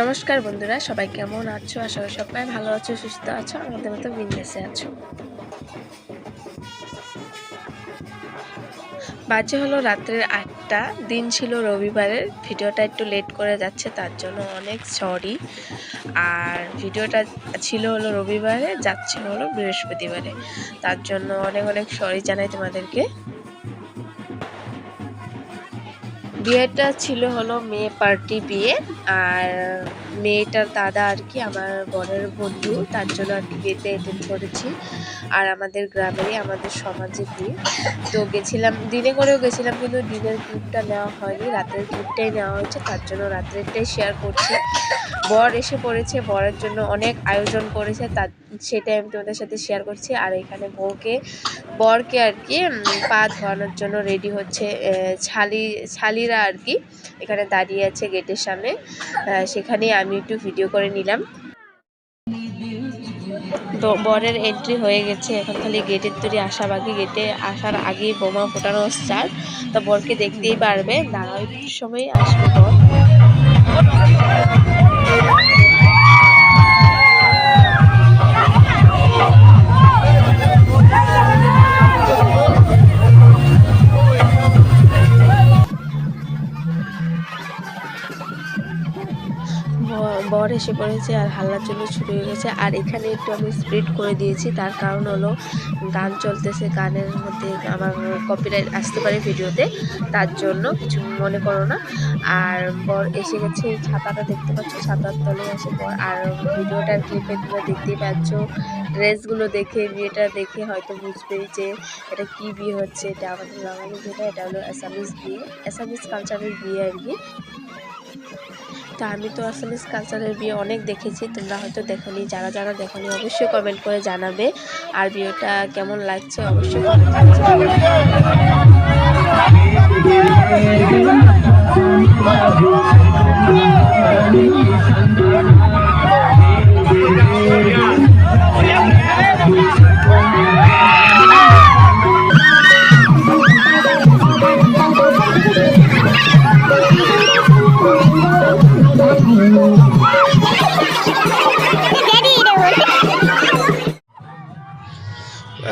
নমস্কার বন্ধুরা, সবাই কেমন আছো? আশা করি সবাই ভালো আছো, সুস্থ আছো, আমাদের মতো বিন্দাসে আছো। বাজে হলো রাত্রের 8টা, দিন ছিল রবিবারের। ভিডিওটা একটু লেট করে যাচ্ছে, তার জন্য অনেক সরি। আর ভিডিওটা ছিল হলো রবিবারে, যাচ্ছে হলো বৃহস্পতিবারে, তার জন্য অনেক অনেক সরি জানাই তোমাদেরকে। বিয়েটা ছিল হলো মেয়ে পার্টি বিয়ে, আর মেয়েটার দাদা আর কি আমার বোনের বন্ধু, তার জন্য আর কি বিয়েতে অ্যাটেন্ড করেছি। আর আমাদের গ্রামেরই, আমাদের সমাজে বিয়ে, তো গেছিলাম, দিনে করেও গেছিলাম, কিন্তু দিনের ক্লিপটা নেওয়া হয়নি, রাতের ক্লিপটাই নেওয়া হয়েছে, তার জন্য রাত্রেরটাই শেয়ার করছি। বর এসে পড়েছে, বরের জন্য অনেক আয়োজন করেছে, তার সেটাই আমি তোমাদের সাথে শেয়ার করছি। আর এখানে বরকে আর কি পা ধোয়ানোর জন্য রেডি হচ্ছে। ছালিরা আর কি এখানে দাঁড়িয়ে আছে গেটের সামনে, সেখানে আমি একটু ভিডিও করে নিলাম। তো বরের এন্ট্রি হয়ে গেছে, এখন খালি গেটের তৈরি আসা বাকি। গেটে আসার আগেই বোমা ফোটানো স্টার্ট, তো বরকে দেখতেই পারবে, দাঁড়াও একটু সময় আসবে বর। বর এসে পড়েছে আর হাল্লাচল্লি শুরু হয়ে গেছে। আর এখানে একটু আমি স্প্রিড করে দিয়েছি, তার কারণ হলো গান চলতেছে, গানের মধ্যে আমার কপিরাইট আসতে পারে ভিডিওতে, তার জন্য কিছু মনে করো না। আর বর এসে গেছে, ছাতাটা দেখতে পাচ্ছ, ছাতার তলে আসে বর। আর ভিডিওটার ক্লিপে তোমরা দেখতেই পাচ্ছ, ড্রেসগুলো দেখে, বিয়েটা দেখে হয়তো বুঝবে যে এটা কি বিয়ে হচ্ছে। এটা আমাদের বাঙালি বিয়ে না, এটা হলো অ্যাসামিস বিয়ে, অ্যাসামিস কালচারের বিয়ে আর কি। তা আমি তো আসামিস কালচারের বিয়ে অনেক দেখেছি, তোমরা হয়তো দেখোনি, যারা যারা দেখোনি অবশ্যই কমেন্ট করে জানাবে। আর ভিডিওটা কেমন লাগছে অবশ্যই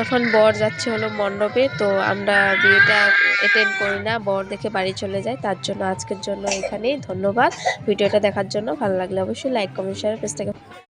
এখন বর যাচ্ছে হলো মণ্ডপে, তো আমরা বিয়েটা অ্যাটেন্ড করি না, বর দেখে বাড়ি চলে যায়। তার জন্য আজকের জন্য এখানেই, ধন্যবাদ ভিডিওটা দেখার জন্য। ভালো লাগলে অবশ্যই লাইক, কমেন্ট, শেয়ার, পেজটাকে